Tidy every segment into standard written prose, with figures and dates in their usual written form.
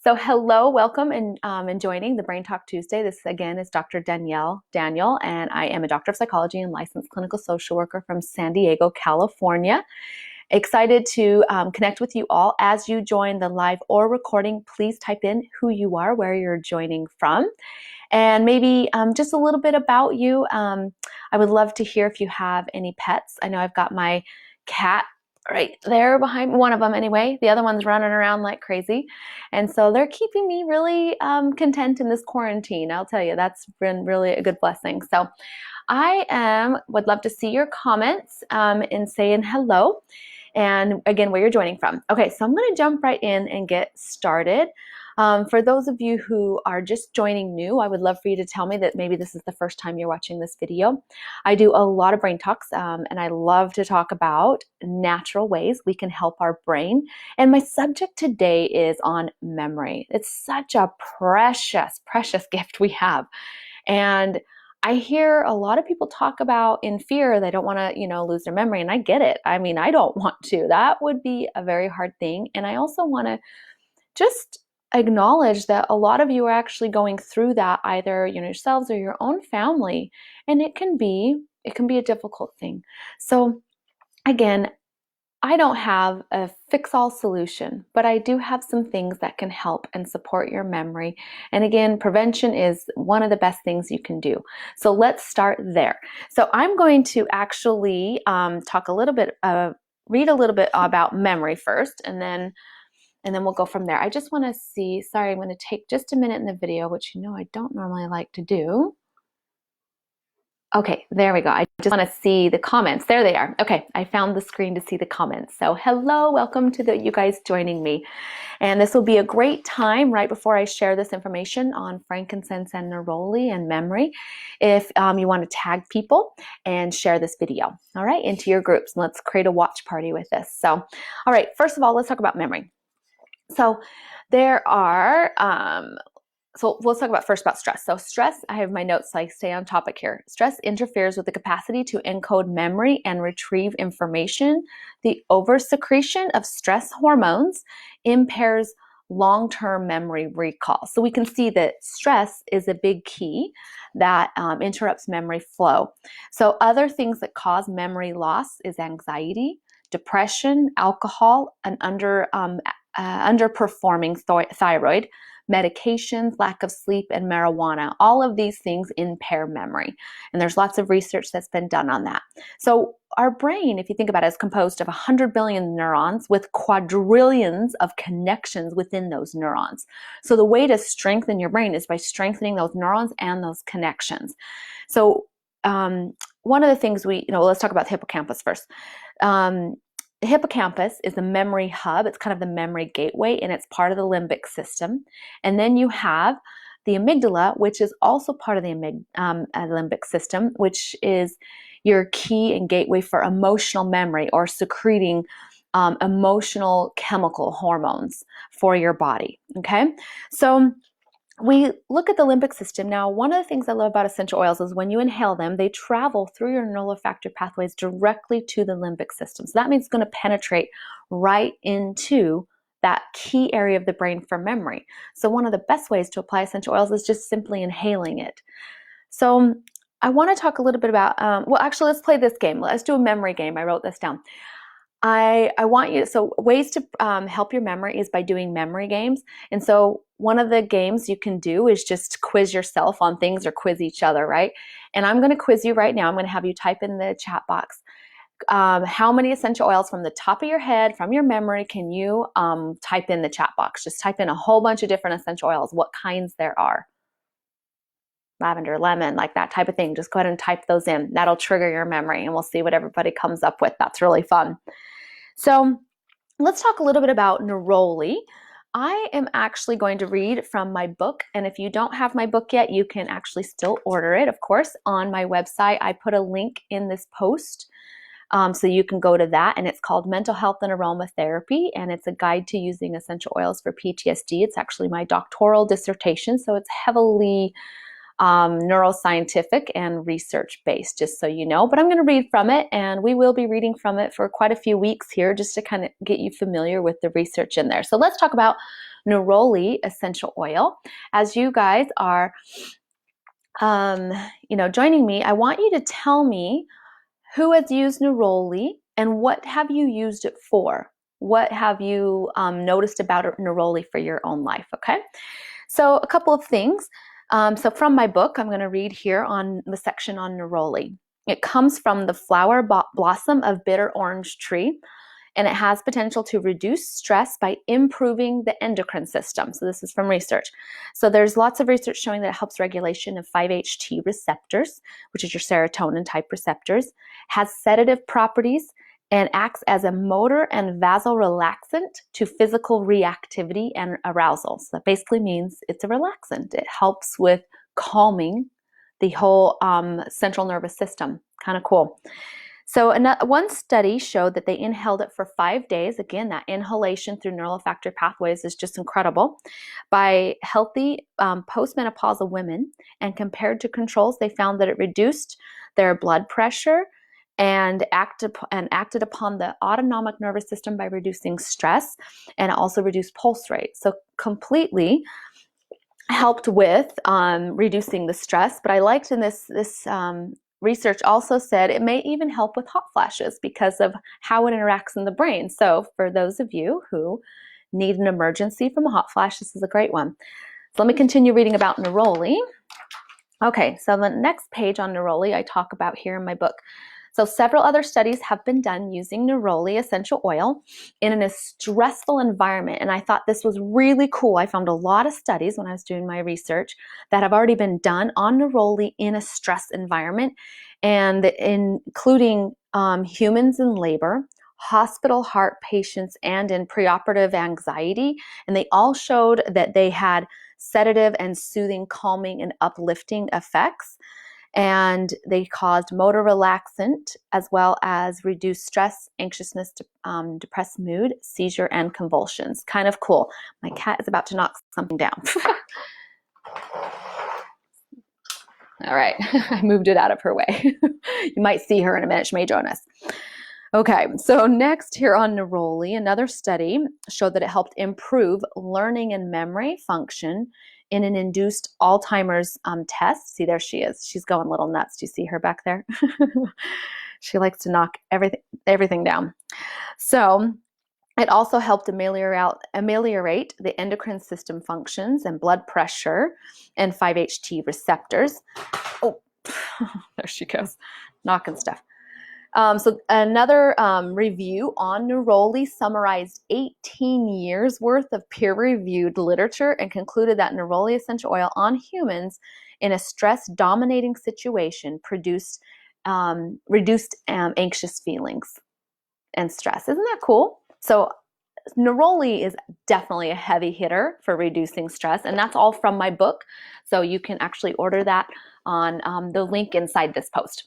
So hello, welcome, and joining the Brain Talk Tuesday. This again is Dr. Danielle Daniel, and I am a doctor of psychology and licensed clinical social worker from San Diego, California. Excited to connect with you all. As you join the live or recording, please type in who you are, where you're joining from, and maybe just a little bit about you. I would love to hear if you have any pets. I know I've got my cat right there behind, one of them anyway. The other one's running around like crazy. And so they're keeping me really content in this quarantine. I'll tell you, that's been really a good blessing. So would love to see your comments and saying hello. And again, where you're joining from. Okay, so I'm going to jump right in and get started. For those of you who are just joining new, I would love for you to tell me that maybe this is the first time you're watching this video. I do a lot of brain talks, and I love to talk about natural ways we can help our brain. And my subject today is on memory. It's such a precious, precious gift we have. And I hear a lot of people talk about in fear, they don't want to, lose their memory. And I get it. I mean, I don't want to. That would be a very hard thing. And I also want to just acknowledge that a lot of you are actually going through that, either yourselves or your own family, and it can be a difficult thing. So again, I don't have a fix-all solution, but I do have some things that can help and support your memory. And again, prevention is one of the best things you can do. So let's start there. So I'm going to actually read a little bit about memory first, and then we'll go from there. I just want to see, sorry, I'm going to take just a minute in the video, which I don't normally like to do. Okay, there we go. I just want to see the comments. There they are. Okay, I found the screen to see the comments. So hello, welcome to you guys joining me. And this will be a great time right before I share this information on frankincense and neroli and memory. If you want to tag people and share this video, all right, into your groups. And let's create a watch party with this. So, all right, first of all, let's talk about memory. So there are, so let's talk first about stress. So stress, I have my notes so I stay on topic here. Stress interferes with the capacity to encode memory and retrieve information. The oversecretion of stress hormones impairs long-term memory recall. So we can see that stress is a big key that interrupts memory flow. So other things that cause memory loss is anxiety, depression, alcohol, an underperforming thyroid, medications, lack of sleep, and marijuana. All of these things impair memory. And there's lots of research that's been done on that. So our brain, if you think about it, is composed of 100 billion neurons with quadrillions of connections within those neurons. So the way to strengthen your brain is by strengthening those neurons and those connections. So one of the things let's talk about the hippocampus first. The hippocampus is the memory hub. It's kind of the memory gateway, and it's part of the limbic system. And then you have the amygdala, which is also part of the limbic system, which is your key and gateway for emotional memory or secreting emotional chemical hormones for your body. Okay, so we look at the limbic system. Now, one of the things I love about essential oils is when you inhale them, they travel through your neural olfactory pathways directly to the limbic system. So that means it's going to penetrate right into that key area of the brain for memory. So one of the best ways to apply essential oils is just simply inhaling it. So I want to talk a little bit about, actually, let's play this game. Let's do a memory game. I wrote this down. I want you, so ways to help your memory is by doing memory games. And so one of the games you can do is just quiz yourself on things or quiz each other, right? And I'm going to quiz you right now. I'm going to have you type in the chat box. How many essential oils from the top of your head, from your memory, can you type in the chat box? Just type in a whole bunch of different essential oils, what kinds there are. Lavender, lemon, like that type of thing. Just go ahead and type those in. That'll trigger your memory, and we'll see what everybody comes up with. That's really fun. So let's talk a little bit about neroli. I am actually going to read from my book, and if you don't have my book yet, you can actually still order it, of course, on my website. I put a link in this post, so you can go to that, and it's called Mental Health and Aromatherapy, and it's a guide to using essential oils for PTSD. It's actually my doctoral dissertation, so it's heavily neuroscientific and research-based, just so you know. But I'm going to read from it, and we will be reading from it for quite a few weeks here just to kind of get you familiar with the research in there. So let's talk about Neroli essential oil. As you guys are joining me, I want you to tell me who has used Neroli and what have you used it for? What have you noticed about Neroli for your own life, okay? So a couple of things. So from my book, I'm going to read here on the section on Neroli. It comes from the flower blossom of bitter orange tree, and it has potential to reduce stress by improving the endocrine system. So this is from research. So there's lots of research showing that it helps regulation of 5-HT receptors, which is your serotonin type receptors, has sedative properties, and acts as a motor and vasorelaxant to physical reactivity and arousal. So that basically means it's a relaxant. It helps with calming the whole central nervous system. Kind of cool. So one study showed that they inhaled it for 5 days. Again, that inhalation through neurolfactory pathways is just incredible. By healthy postmenopausal women, and compared to controls, they found that it reduced their blood pressure and acted upon the autonomic nervous system by reducing stress, and also reduced pulse rate. So completely helped with reducing the stress. But I liked in this research also said it may even help with hot flashes because of how it interacts in the brain. So for those of you who need an emergency from a hot flash, this is a great one. So let me continue reading about Neroli. Okay, so the next page on Neroli I talk about here in my book. So several other studies have been done using Neroli essential oil in a stressful environment. And I thought this was really cool. I found a lot of studies when I was doing my research that have already been done on Neroli in a stress environment, and including humans in labor, hospital heart patients, and in preoperative anxiety. And they all showed that they had sedative and soothing, calming, and uplifting effects. And they caused motor relaxant, as well as reduced stress, anxiousness, depressed mood, seizure, and convulsions. Kind of cool. My cat is about to knock something down. All right, I moved it out of her way. You might see her in a minute. She may join us. Okay, so next here on Neroli, another study showed that it helped improve learning and memory function in an induced Alzheimer's test. See, there she is. She's going a little nuts. Do you see her back there? She likes to knock everything down. So it also helped ameliorate the endocrine system functions and blood pressure and 5-HT receptors. Oh, there she goes, knocking stuff. So another review on Neroli summarized 18 years worth of peer-reviewed literature and concluded that Neroli essential oil on humans in a stress-dominating situation reduced anxious feelings and stress. Isn't that cool? So Neroli is definitely a heavy hitter for reducing stress, and that's all from my book. So you can actually order that on the link inside this post.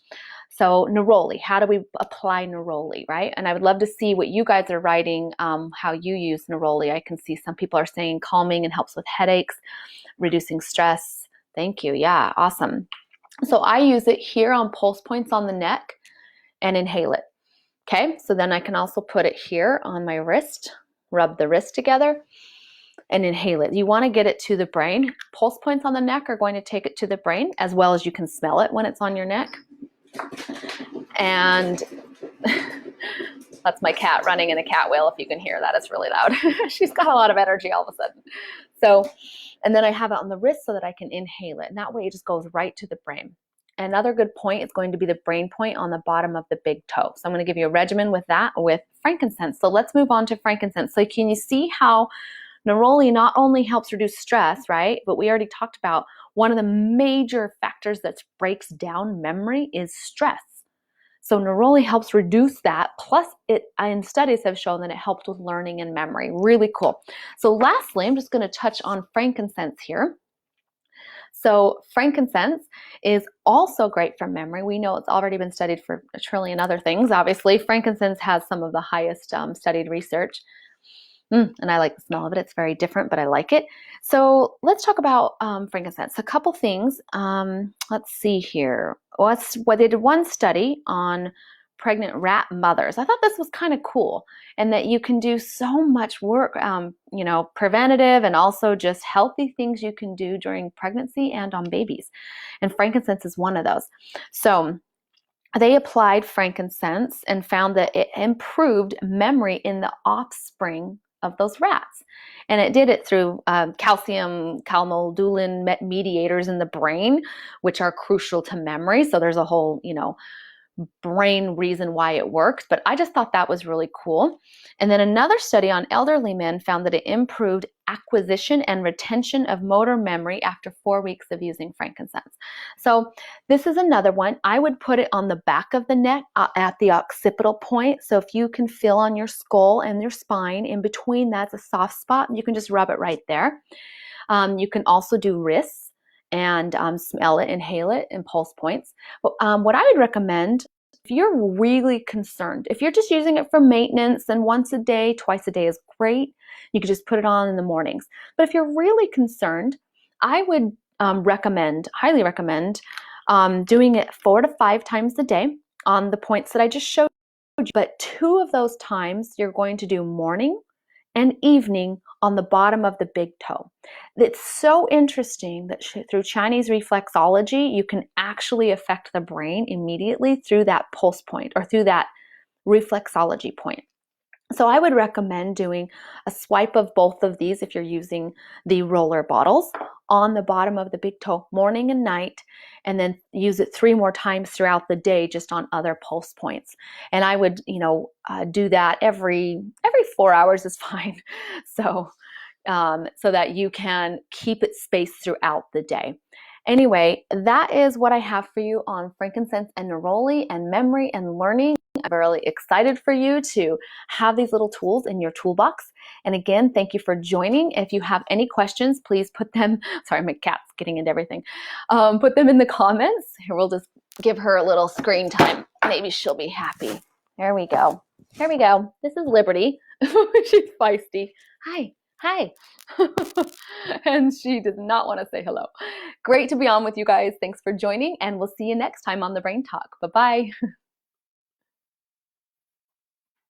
So Neroli, how do we apply Neroli, right? And I would love to see what you guys are writing, how you use Neroli. I can see some people are saying calming and helps with headaches, reducing stress. Thank you. Yeah, awesome. So I use it here on pulse points on the neck and inhale it. Okay, so then I can also put it here on my wrist, rub the wrist together, and inhale it. You want to get it to the brain. Pulse points on the neck are going to take it to the brain, as well as you can smell it when it's on your neck. And that's my cat running in a cat wheel. If you can hear that, it's really loud. She's got a lot of energy all of a sudden. So, and then I have it on the wrist so that I can inhale it. And that way it just goes right to the brain. Another good point is going to be the brain point on the bottom of the big toe. So I'm going to give you a regimen with that, with frankincense. So let's move on to frankincense. So can you see how Neroli not only helps reduce stress, right? But we already talked about one of the major factors that breaks down memory is stress. So Neroli helps reduce that. Plus, and studies have shown that it helped with learning and memory. Really cool. So lastly, I'm just going to touch on frankincense here. So frankincense is also great for memory. We know it's already been studied for a trillion other things. Obviously, frankincense has some of the highest studied research. And I like the smell of it. It's very different, but I like it. So let's talk about frankincense. A couple things. Let's see here. They did one study on pregnant rat mothers. I thought this was kind of cool, and that you can do so much work, you know, preventative and also just healthy things you can do during pregnancy and on babies. And frankincense is one of those. So they applied frankincense and found that it improved memory in the offspring of those rats. And it did it through calcium calmodulin mediators in the brain, which are crucial to memory. So there's a whole, you know, brain reason why it works, but I just thought that was really cool. And then another study on elderly men found that it improved acquisition and retention of motor memory after 4 weeks of using frankincense. So this is another one. I would put it on the back of the neck at the occipital point. So if you can feel on your skull and your spine, in between that's a soft spot, you can just rub it right there. You can also do wrists and smell it, inhale it, and pulse points. But what I would recommend, if you're really concerned, if you're just using it for maintenance and once a day, twice a day is great, you could just put it on in the mornings. But if you're really concerned, I would highly recommend doing it 4 to 5 times a day on the points that I just showed you. But 2 of those times you're going to do morning and evening on the bottom of the big toe. It's so interesting that through Chinese reflexology, you can actually affect the brain immediately through that pulse point or through that reflexology point. So I would recommend doing a swipe of both of these if you're using the roller bottles on the bottom of the big toe morning and night, and then use it 3 more times throughout the day just on other pulse points. And I would, you know, do that every 4 hours is fine. So that you can keep it spaced throughout the day. Anyway, that is what I have for you on frankincense and neroli and memory and learning. I'm really excited for you to have these little tools in your toolbox. And again, thank you for joining. If you have any questions, please put them, sorry, my cat's getting into everything. Put them in the comments. Here, we'll just give her a little screen time. Maybe she'll be happy. There we go. There we go. This is Liberty. She's feisty. Hi. Hi. And she does not want to say hello. Great to be on with you guys. Thanks for joining, and we'll see you next time on the Brain Talk. Bye-bye.